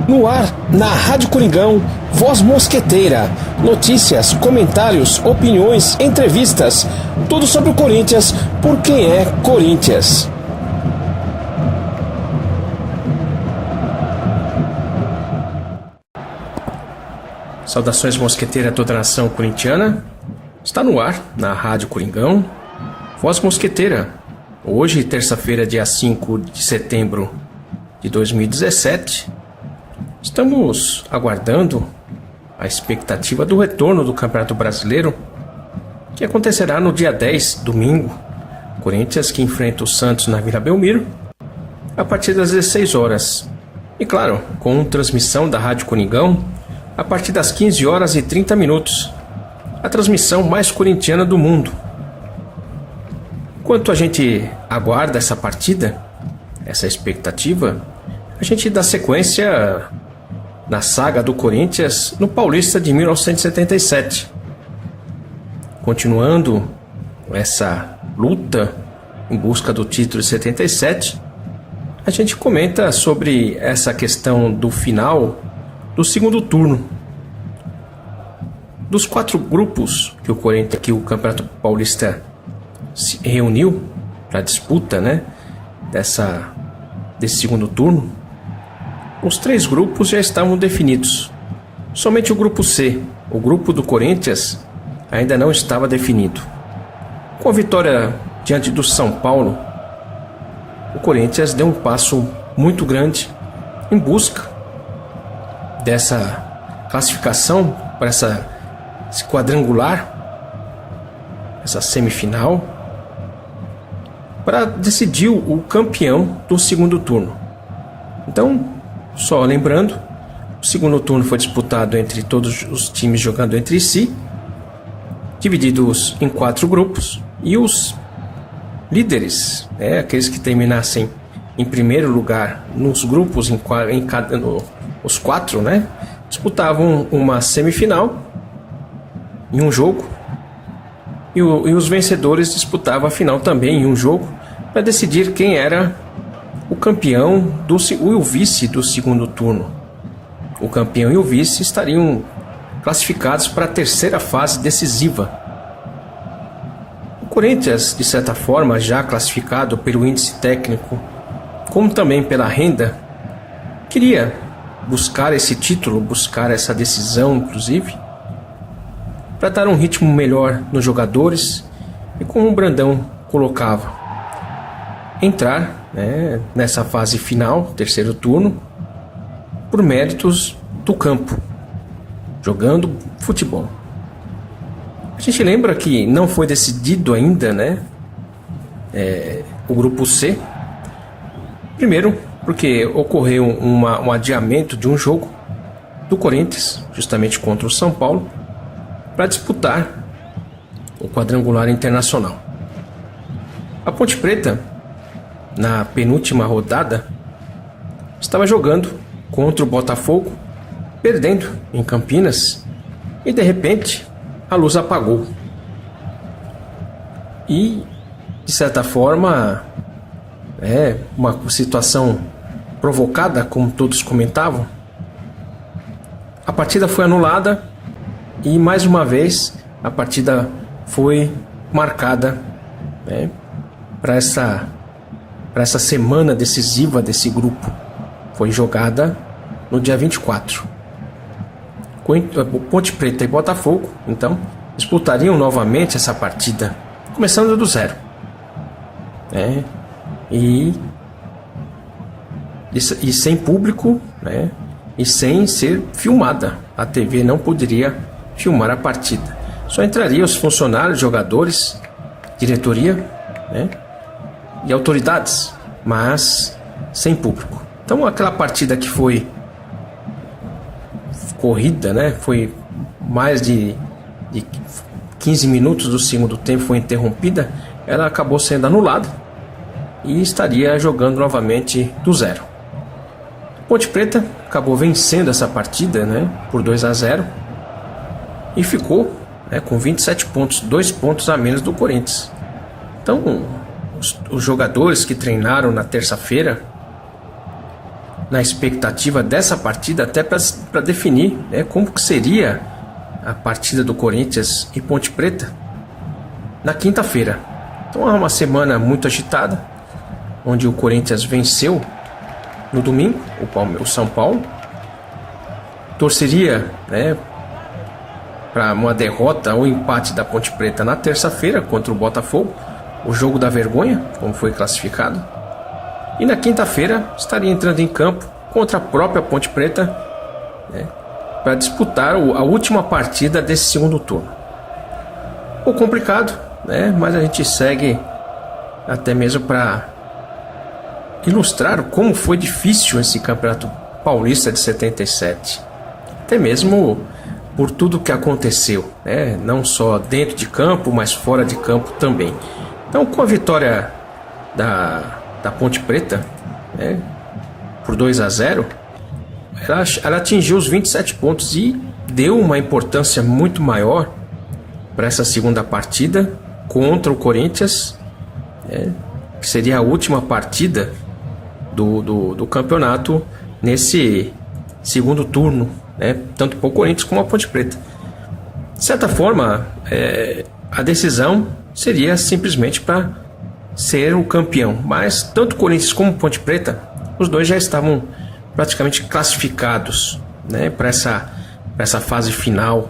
No ar, na Rádio Coringão, Voz Mosqueteira. Notícias, comentários, opiniões, entrevistas. Tudo sobre o Corinthians, por quem é Corinthians. Saudações mosqueteira a toda a nação corintiana. Está no ar, na Rádio Coringão, Voz Mosqueteira. Hoje, terça-feira, dia 5 de setembro de 2017. Estamos aguardando a expectativa do retorno do Campeonato Brasileiro, que acontecerá no dia 10, domingo. Corinthians que enfrenta o Santos na Vila Belmiro, a partir das 16 horas. E claro, com transmissão da Rádio Coringão, a partir das 15 horas e 30 minutos. A transmissão mais corintiana do mundo. Enquanto a gente aguarda essa partida, essa expectativa, a gente dá sequência na saga do Corinthians no Paulista de 1977. Continuando essa luta em busca do título de 77, a gente comenta sobre essa questão do final do segundo turno. Dos 4 grupos que o Campeonato Paulista se reuniu para a disputa, desse segundo turno, os 3 grupos já estavam definidos. Somente o grupo C, o grupo do Corinthians, ainda não estava definido. Com a vitória diante do São Paulo, o Corinthians deu um passo muito grande em busca dessa classificação para esse quadrangular, essa semifinal, para decidir o campeão do segundo turno. Então, só lembrando, o segundo turno foi disputado entre todos os times jogando entre si, divididos em 4 grupos, e os líderes, aqueles que terminassem em primeiro lugar nos grupos, os 4, disputavam uma semifinal em um jogo, e os vencedores disputavam a final também em um jogo, para decidir quem era o campeão e o vice do segundo turno. O campeão e o vice estariam classificados para a terceira fase decisiva. O Corinthians, de certa forma, já classificado pelo índice técnico, como também pela renda, queria buscar esse título, buscar essa decisão, inclusive, para dar um ritmo melhor nos jogadores e, como o Brandão colocava, entrar nessa fase final, terceiro turno, por méritos do campo, jogando futebol. A gente lembra que não foi decidido ainda o grupo C. Primeiro, porque ocorreu um adiamento de um jogo do Corinthians, justamente contra o São Paulo, para disputar o quadrangular internacional. A Ponte Preta, na penúltima rodada, estava jogando contra o Botafogo, perdendo em Campinas, e de repente a luz apagou. E, de certa forma, uma situação provocada, como todos comentavam. A partida foi anulada e, mais uma vez, a partida foi marcada para essa semana decisiva desse grupo. Foi jogada no dia 24. Ponte Preta e Botafogo, então, disputariam novamente essa partida, começando do zero. E sem público, e sem ser filmada. A TV não poderia filmar a partida. Só entrariam os funcionários, jogadores, diretoria, e autoridades, mas sem público. Então, aquela partida que foi corrida, foi mais de 15 minutos do segundo tempo, foi interrompida, ela acabou sendo anulada e estaria jogando novamente do zero. Ponte Preta acabou vencendo essa partida, por 2-0, e ficou com 27 pontos, 2 pontos a menos do Corinthians. Então, os jogadores que treinaram na terça-feira na expectativa dessa partida, até para definir, né, como que seria a partida do Corinthians e Ponte Preta na quinta-feira. Então é uma semana muito agitada, onde o Corinthians venceu no domingo o São Paulo. Torceria, né, para uma derrota ou empate da Ponte Preta na terça-feira contra o Botafogo, o jogo da vergonha, como foi classificado. E na quinta-feira estaria entrando em campo contra a própria Ponte Preta, né, para disputar a última partida desse segundo turno. Um pouco complicado, né, mas a gente segue até mesmo para ilustrar como foi difícil esse Campeonato Paulista de 77. Até mesmo por tudo que aconteceu, né, não só dentro de campo, mas fora de campo também. Então, com a vitória da Ponte Preta, né, por 2-0, ela atingiu os 27 pontos e deu uma importância muito maior para essa segunda partida contra o Corinthians, né, que seria a última partida do campeonato nesse segundo turno, né, tanto para o Corinthians como a Ponte Preta. De certa forma, a decisão seria simplesmente para ser o campeão, mas tanto Corinthians como Ponte Preta, os dois já estavam praticamente classificados, né, para essa fase final.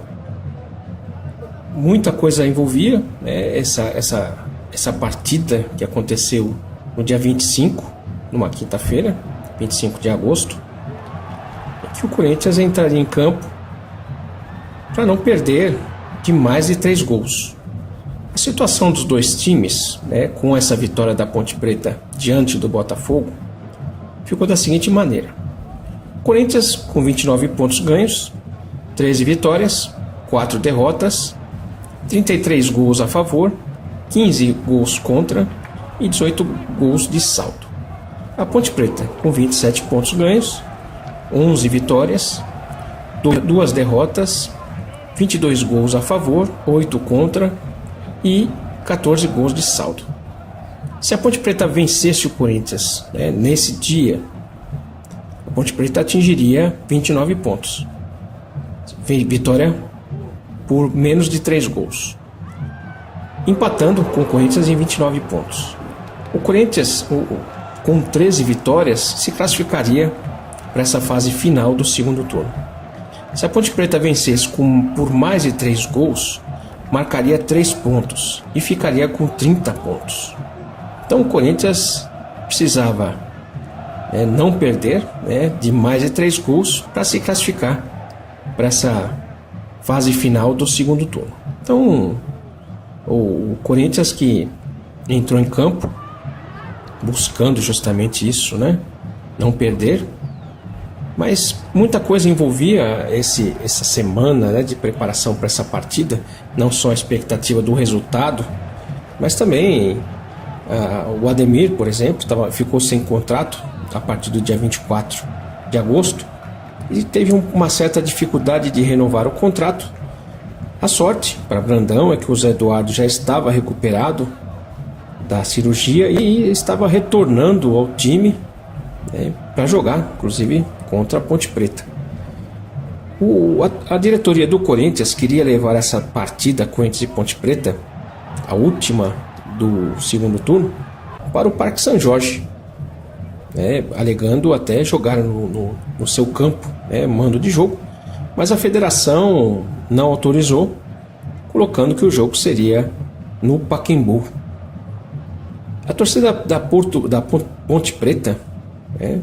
Muita coisa envolvia, né, essa partida que aconteceu no dia 25, numa quinta-feira, 25 de agosto, que o Corinthians entraria em campo para não perder de mais de 3 gols. A situação dos dois times, né, com essa vitória da Ponte Preta diante do Botafogo, ficou da seguinte maneira: Corinthians com 29 pontos ganhos, 13 vitórias, 4 derrotas, 33 gols a favor, 15 gols contra e 18 gols de saldo. A Ponte Preta com 27 pontos ganhos, 11 vitórias, 2 derrotas, 22 gols a favor, 8 contra e 14 gols de saldo. Se a Ponte Preta vencesse o Corinthians, né, nesse dia, a Ponte Preta atingiria 29 pontos. Vitória por menos de 3 gols. Empatando com o Corinthians em 29 pontos. O Corinthians, com 13 vitórias, se classificaria para essa fase final do segundo turno. Se a Ponte Preta vencesse por mais de 3 gols, marcaria 3 pontos e ficaria com 30 pontos. Então o Corinthians precisava não perder, né, de mais de 3 gols para se classificar para essa fase final do segundo turno. Então o Corinthians, que entrou em campo buscando justamente isso, né, não perder, mas muita coisa envolvia essa semana, né, de preparação para essa partida, não só a expectativa do resultado, mas também o Ademir, por exemplo, ficou sem contrato a partir do dia 24 de agosto e teve uma certa dificuldade de renovar o contrato. A sorte para Brandão é que o Zé Eduardo já estava recuperado da cirurgia e estava retornando ao time, né, para jogar, inclusive contra a Ponte Preta. A diretoria do Corinthians queria levar essa partida Corinthians e Ponte Preta, a última do segundo turno, para o Parque São Jorge, né, alegando até jogar no seu campo, né, mando de jogo, mas a federação não autorizou, colocando que o jogo seria no Pacaembu. A torcida da Ponte Preta, né,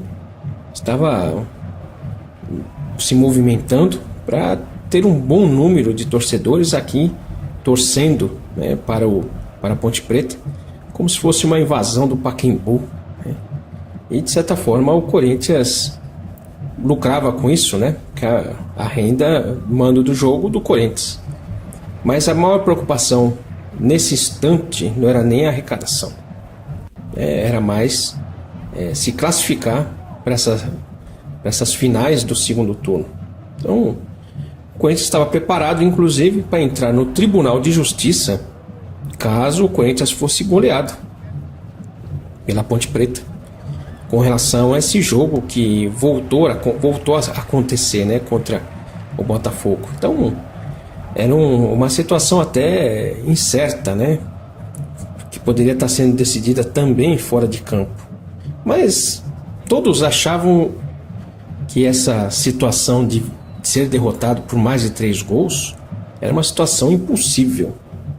estava se movimentando para ter um bom número de torcedores aqui torcendo, né, para a Ponte Preta, como se fosse uma invasão do Pacaembu, né? E de certa forma o Corinthians lucrava com isso, né, que a renda mando do jogo do Corinthians. Mas a maior preocupação nesse instante não era nem a arrecadação, era mais se classificar para essas finais do segundo turno. Então o Corinthians estava preparado inclusive para entrar no Tribunal de Justiça caso o Corinthians fosse goleado pela Ponte Preta. com relação a esse jogo que voltou a acontecer, né, contra o Botafogo. Então, era uma situação até incerta, né, que poderia estar sendo decidida também fora de campo. Mas todos achavam que essa situação de ser derrotado por mais de 3 gols era uma situação impossível,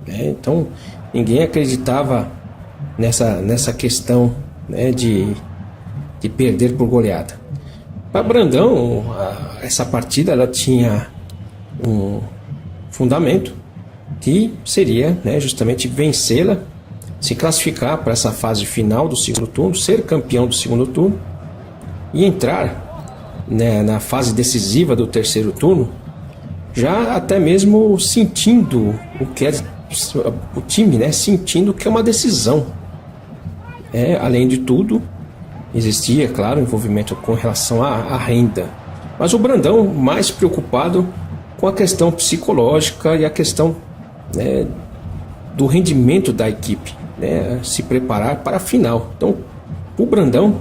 né? Então, ninguém acreditava nessa questão, né, de perder por goleada. Para Brandão, essa partida ela tinha um fundamento que seria, né, justamente vencê-la, se classificar para essa fase final do segundo turno, ser campeão do segundo turno e entrar, né, na fase decisiva do terceiro turno, já até mesmo sentindo o que é o time, né, sentindo que é uma decisão. Além de tudo, existia, claro, envolvimento com relação à renda, mas o Brandão mais preocupado com a questão psicológica e a questão, né, do rendimento da equipe, né, se preparar para a final. Então, o Brandão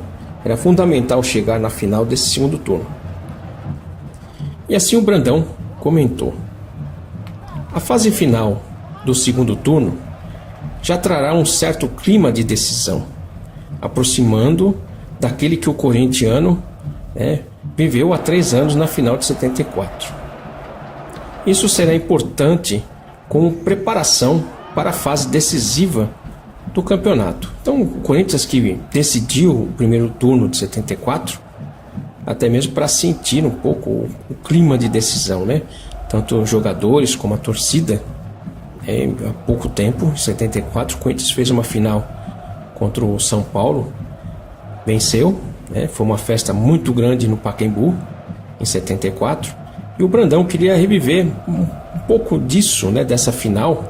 era fundamental chegar na final desse segundo turno. E assim o Brandão comentou: a fase final do segundo turno já trará um certo clima de decisão, aproximando daquele que o corintiano, viveu há 3 anos na final de 74. Isso será importante como preparação para a fase decisiva do campeonato. Então, o Corinthians, que decidiu o primeiro turno de 74, até mesmo para sentir um pouco o clima de decisão, né? Tanto os jogadores como a torcida. Há pouco tempo, em 74, o Corinthians fez uma final contra o São Paulo, venceu, né? Foi uma festa muito grande no Pacaembu em 74, e o Brandão queria reviver um pouco disso, né, dessa final,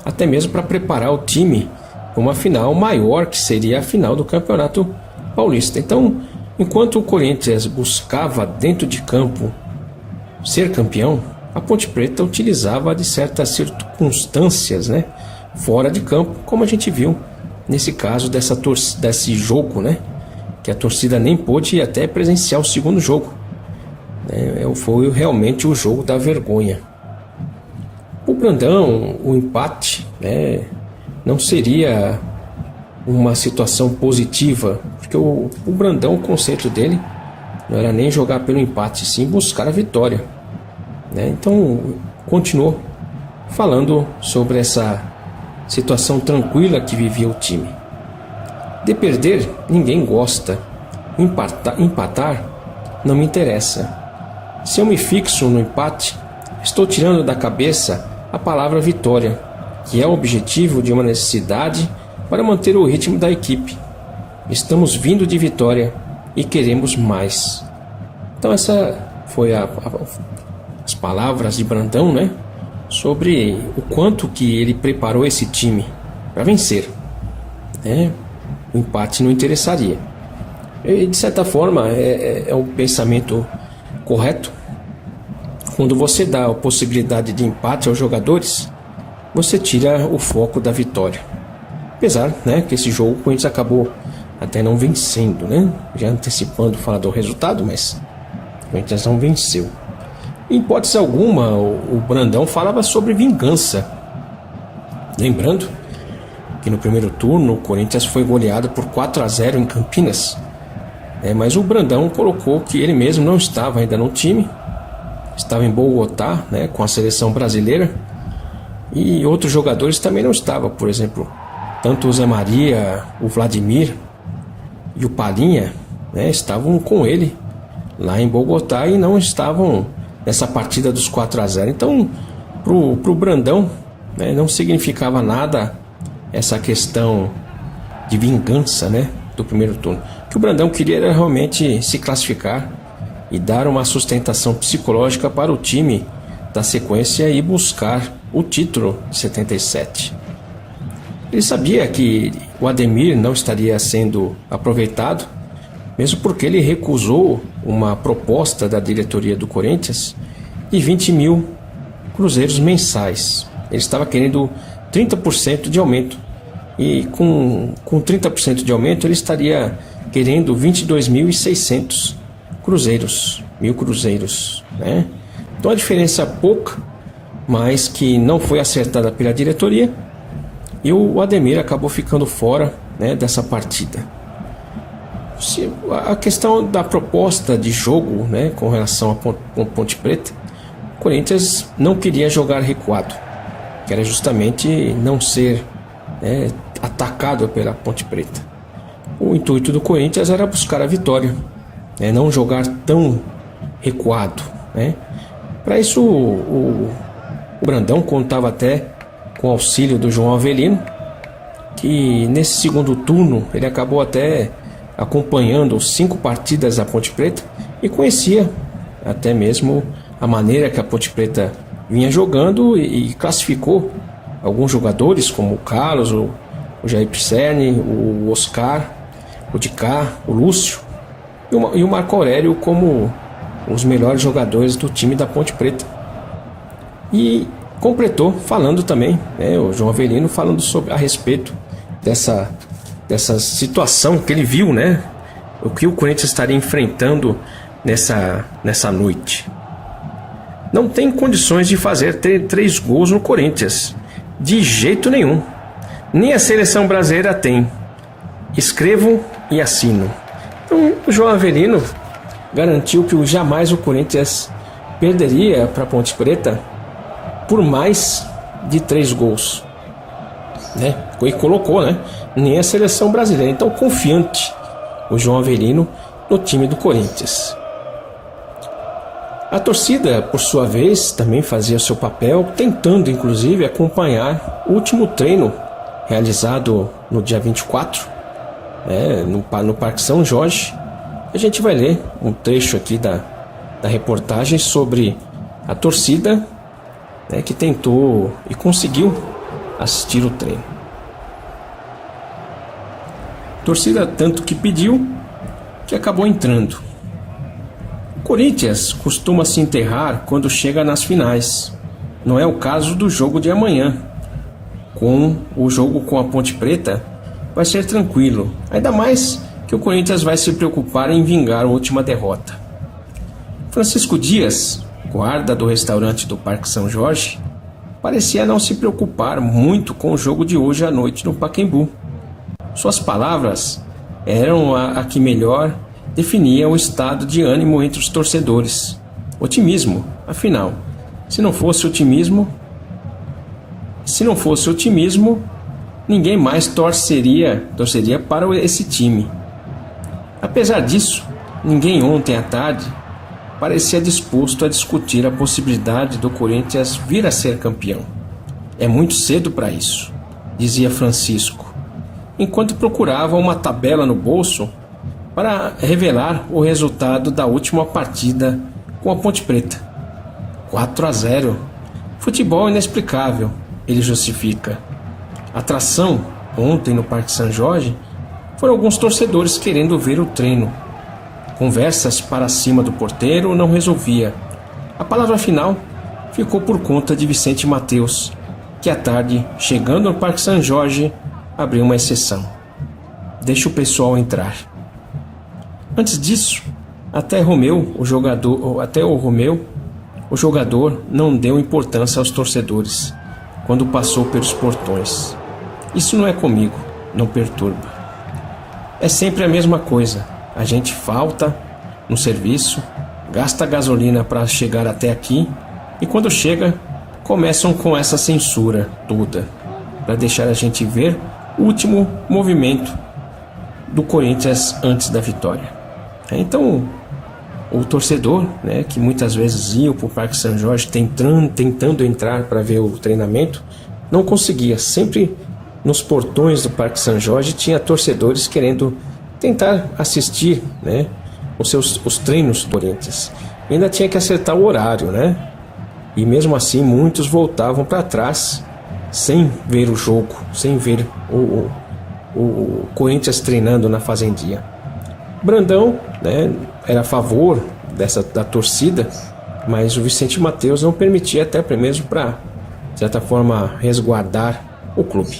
até mesmo para preparar o time para uma final maior, que seria a final do Campeonato Paulista. Então, enquanto o Corinthians buscava dentro de campo ser campeão, a Ponte Preta utilizava de certas circunstâncias, né, fora de campo, como a gente viu nesse caso desse jogo, né, que a torcida nem pôde até presenciar o segundo jogo. Foi realmente o jogo da vergonha. O Brandão, o empate, né, não seria uma situação positiva, porque o Brandão, o conceito dele não era nem jogar pelo empate, sim buscar a vitória. Então, continuou falando sobre essa situação tranquila que vivia o time. De perder, ninguém gosta. Empatar não me interessa. Se eu me fixo no empate, estou tirando da cabeça a palavra vitória, que é o objetivo de uma necessidade para manter o ritmo da equipe. Estamos vindo de vitória e queremos mais. Então, essa foi as palavras de Brandão, né, sobre o quanto que ele preparou esse time para vencer, né? O empate não interessaria. E, de certa forma, é um pensamento correto. Quando você dá a possibilidade de empate aos jogadores, você tira o foco da vitória. Apesar, né, que esse jogo o Corinthians acabou até não vencendo, né? Já antecipando falar do resultado, mas o Corinthians não venceu. Em hipótese alguma, o Brandão falava sobre vingança. Lembrando que no primeiro turno o Corinthians foi goleado por 4-0 em Campinas. Mas o Brandão colocou que ele mesmo não estava ainda no time, estava em Bogotá, né, com a seleção brasileira, e outros jogadores também não estavam. Por exemplo, tanto o Zé Maria, o Vladimir e o Palinha, né, estavam com ele lá em Bogotá e não estavam nessa partida dos 4-0. Então, pro Brandão, né, não significava nada essa questão de vingança, né, do primeiro turno. O que o Brandão queria era realmente se classificar e dar uma sustentação psicológica para o time da sequência e buscar o título de 77. Ele sabia que o Ademir não estaria sendo aproveitado, mesmo porque ele recusou uma proposta da diretoria do Corinthians de 20 mil cruzeiros mensais. Ele estava querendo 30% de aumento, e com 30% de aumento ele estaria querendo 22.600 cruzeiros, né? Então a diferença pouca, mas que não foi acertada pela diretoria, e o Ademir acabou ficando fora, né, dessa partida. A questão da proposta de jogo, né, com relação a Ponte Preta, o Corinthians não queria jogar recuado, que era justamente não ser, né, atacado pela Ponte Preta. O intuito do Corinthians era buscar a vitória, né, não jogar tão recuado, né? Para isso o Brandão contava até com o auxílio do João Avelino, que nesse segundo turno ele acabou até acompanhando 5 partidas da Ponte Preta e conhecia até mesmo a maneira que a Ponte Preta vinha jogando e classificou alguns jogadores como o Carlos, o Jair Pisserni, o Oscar, o Dicá, o Lúcio e o Marco Aurélio como os melhores jogadores do time da Ponte Preta. E completou falando também, né, o João Avelino falando a respeito dessa situação que ele viu, né, o que o Corinthians estaria enfrentando nessa noite. Não tem condições de fazer 3 gols no Corinthians, de jeito nenhum. Nem a seleção brasileira tem. Escrevo e assino. Então o João Avelino garantiu que jamais o Corinthians perderia para a Ponte Preta por mais de 3 gols, né? E colocou, né, nem a seleção brasileira. Então, confiante o João Avelino no time do Corinthians. A torcida, por sua vez, também fazia seu papel, tentando inclusive acompanhar o último treino realizado no dia 24, né, no Parque São Jorge. A gente vai ler um trecho aqui da reportagem sobre a torcida, né, que tentou e conseguiu assistir o treino. Torcida tanto que pediu que acabou entrando. O Corinthians costuma se enterrar quando chega nas finais. Não é o caso do jogo de amanhã. Com o jogo com a Ponte Preta vai ser tranquilo, ainda mais que o Corinthians vai se preocupar em vingar a última derrota. Francisco Dias, guarda do restaurante do Parque São Jorge, parecia não se preocupar muito com o jogo de hoje à noite no Pacaembu. Suas palavras eram a que melhor definia o estado de ânimo entre os torcedores. Otimismo, afinal, se não fosse otimismo, ninguém mais torceria para esse time. Apesar disso, ninguém ontem à tarde parecia disposto a discutir a possibilidade do Corinthians vir a ser campeão. É muito cedo para isso, dizia Francisco, enquanto procurava uma tabela no bolso para revelar o resultado da última partida com a Ponte Preta. 4-0. Futebol inexplicável, ele justifica. Atração ontem no Parque São Jorge foram alguns torcedores querendo ver o treino. Conversas para cima do porteiro não resolvia. A palavra final ficou por conta de Vicente Mateus, que à tarde, chegando no Parque São Jorge, abriu uma exceção. Deixa o pessoal entrar. Antes disso, até o jogador não deu importância aos torcedores quando passou pelos portões. Isso não é comigo, não perturba. É sempre a mesma coisa. A gente falta no serviço, gasta gasolina para chegar até aqui e quando chega, começam com essa censura toda para deixar a gente ver o último movimento do Corinthians antes da vitória. Então, o torcedor, né, que muitas vezes ia para o Parque São Jorge tentando entrar para ver o treinamento, não conseguia. Sempre nos portões do Parque São Jorge tinha torcedores querendo tentar assistir, né, os treinos do Corinthians. E ainda tinha que acertar o horário, né? E mesmo assim muitos voltavam para trás sem ver o jogo, sem ver o Corinthians treinando na Fazendinha. Brandão, né, era a favor da torcida, mas o Vicente Mateus não permitia, até mesmo para, de certa forma, resguardar o clube.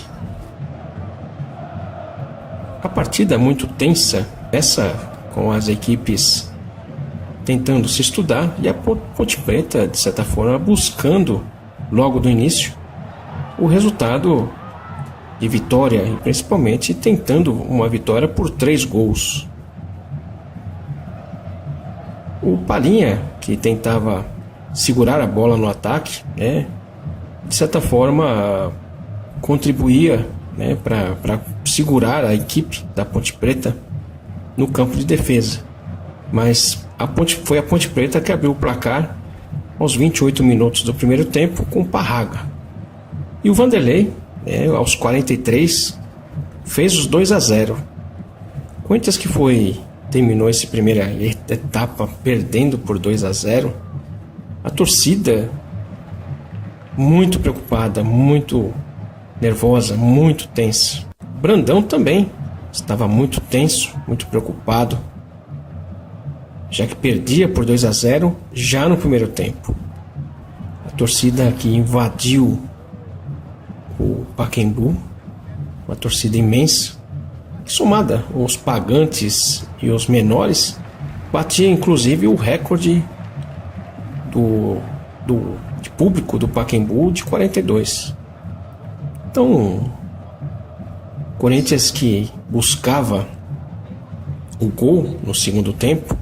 A partida muito tensa essa com as equipes tentando se estudar e a Ponte Preta, de certa forma, buscando logo do início o resultado de vitória e principalmente tentando uma vitória por 3 gols. O Palhinha, que tentava segurar a bola no ataque, né, de certa forma contribuía, né, para segurar a equipe da Ponte Preta no campo de defesa. Mas foi a Ponte Preta que abriu o placar aos 28 minutos do primeiro tempo com Parraga. E o Vanderlei, né, aos 43, fez os 2-0. Corinthians que terminou essa primeira etapa perdendo por 2-0. A torcida muito preocupada, muito nervosa, muito tensa. Brandão também estava muito tenso, muito preocupado, já que perdia por 2-0 já no primeiro tempo. A torcida que invadiu o Pacaembu, uma torcida imensa, que somada os pagantes e os menores, batia inclusive o recorde de público do Pacaembu de 42. Então, Corinthians que buscava o gol no segundo tempo,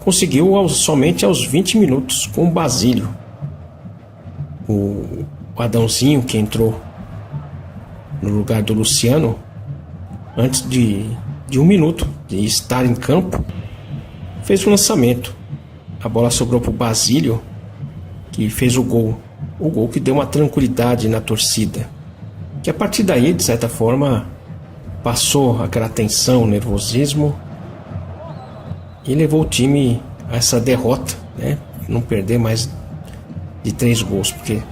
conseguiu somente aos 20 minutos com o Basílio. O Adãozinho, que entrou no lugar do Luciano, antes de 1 minuto de estar em campo, fez o lançamento. A bola sobrou para o Basílio, que fez o gol que deu uma tranquilidade na torcida, que a partir daí, de certa forma, passou aquela tensão, nervosismo e levou o time a essa derrota, né? Não perder mais de 3 gols, porque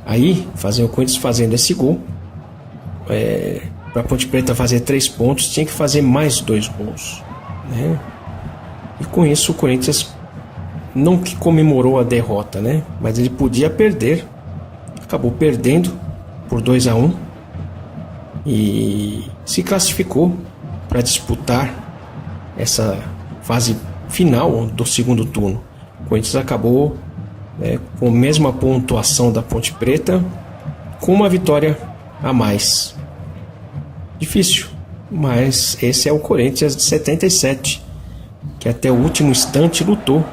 aí o Corinthians fazendo esse gol, para a Ponte Preta fazer 3 pontos, tinha que fazer mais 2 gols, né? E com isso o Corinthians não que comemorou a derrota, né? Mas ele podia perder, acabou perdendo por 2-1 e se classificou para disputar essa fase final do segundo turno. O Corinthians acabou com a mesma pontuação da Ponte Preta, com uma vitória a mais. Difícil, mas esse é o Corinthians de 77, que até o último instante lutou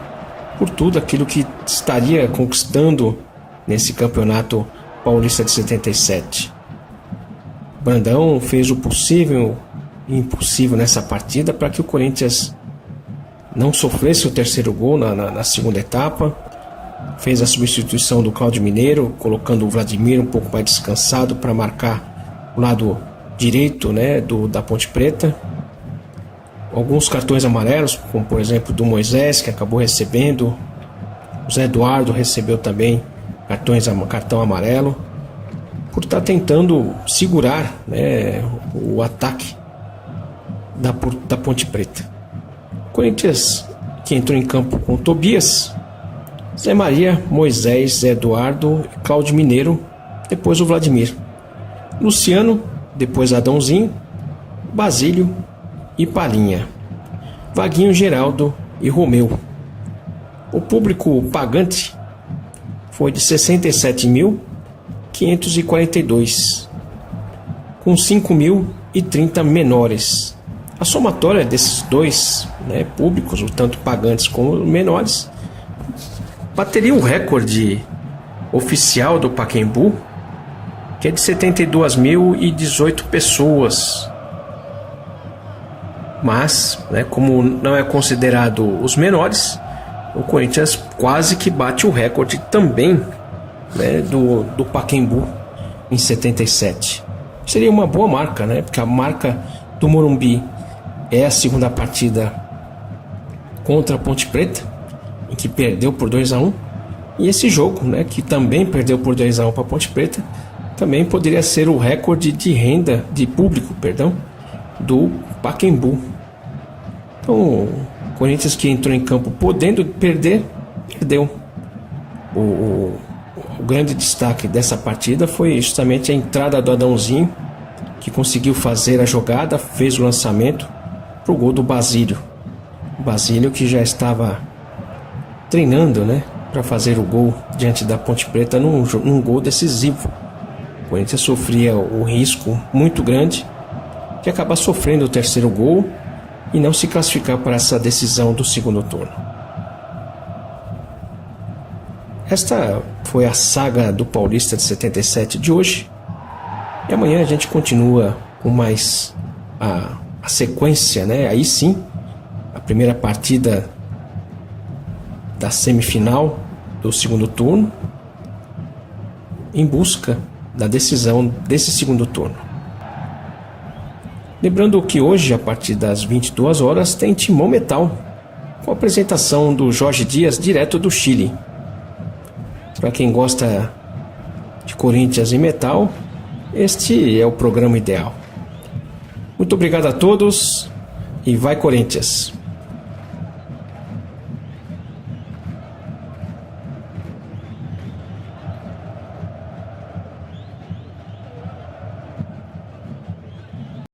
por tudo aquilo que estaria conquistando nesse campeonato paulista de 77. Brandão fez o possível e impossível nessa partida para que o Corinthians não sofresse o terceiro gol na segunda etapa. Fez a substituição do Cláudio Mineiro, colocando o Vladimir um pouco mais descansado para marcar o lado direito, né, da Ponte Preta. Alguns cartões amarelos, como por exemplo do Moisés, que acabou recebendo. O Zé Eduardo recebeu também cartão amarelo, por estar tentando segurar, né, o ataque da Ponte Preta. O Corinthians, que entrou em campo com Tobias, Zé Maria, Moisés, Zé Eduardo, Cláudio Mineiro, depois o Vladimir, Luciano, depois Adãozinho, Basílio e Palhinha, Vaguinho, Geraldo e Romeu. O público pagante foi de 67.542, com 5.030 menores. A somatória desses dois, né, públicos, o tanto pagantes como menores, bateria o recorde oficial do Pacaembu, que é de 72.018 pessoas. Mas, né, como não é considerado os menores, o Corinthians quase que bate o recorde também, né, do Pacaembu em 77. Seria uma boa marca, né, porque a marca do Morumbi é a segunda partida contra a Ponte Preta, em que perdeu por 2-1, e esse jogo, né, que também perdeu por 2-1 para a Ponte Preta, também poderia ser o recorde de renda de público, do Pacaembu. Então, o Corinthians, que entrou em campo podendo perder, perdeu. O grande destaque dessa partida foi justamente a entrada do Adãozinho, que conseguiu fazer a jogada, fez o lançamento, para o gol do Basílio. O Basílio que já estava treinando, né, para fazer o gol diante da Ponte Preta num gol decisivo. O Corinthians sofria o risco muito grande de acabar sofrendo o terceiro gol e não se classificar para essa decisão do segundo turno. Esta foi a saga do Paulista de 77 de hoje. E amanhã a gente continua com mais a sequência, né? Aí sim, a primeira partida da semifinal do segundo turno, em busca da decisão desse segundo turno. Lembrando que hoje, a partir das 22 horas, tem Timão Metal, com a apresentação do Jorge Dias, direto do Chile. Para quem gosta de Corinthians e metal, este é o programa ideal. Muito obrigado a todos e vai Corinthians!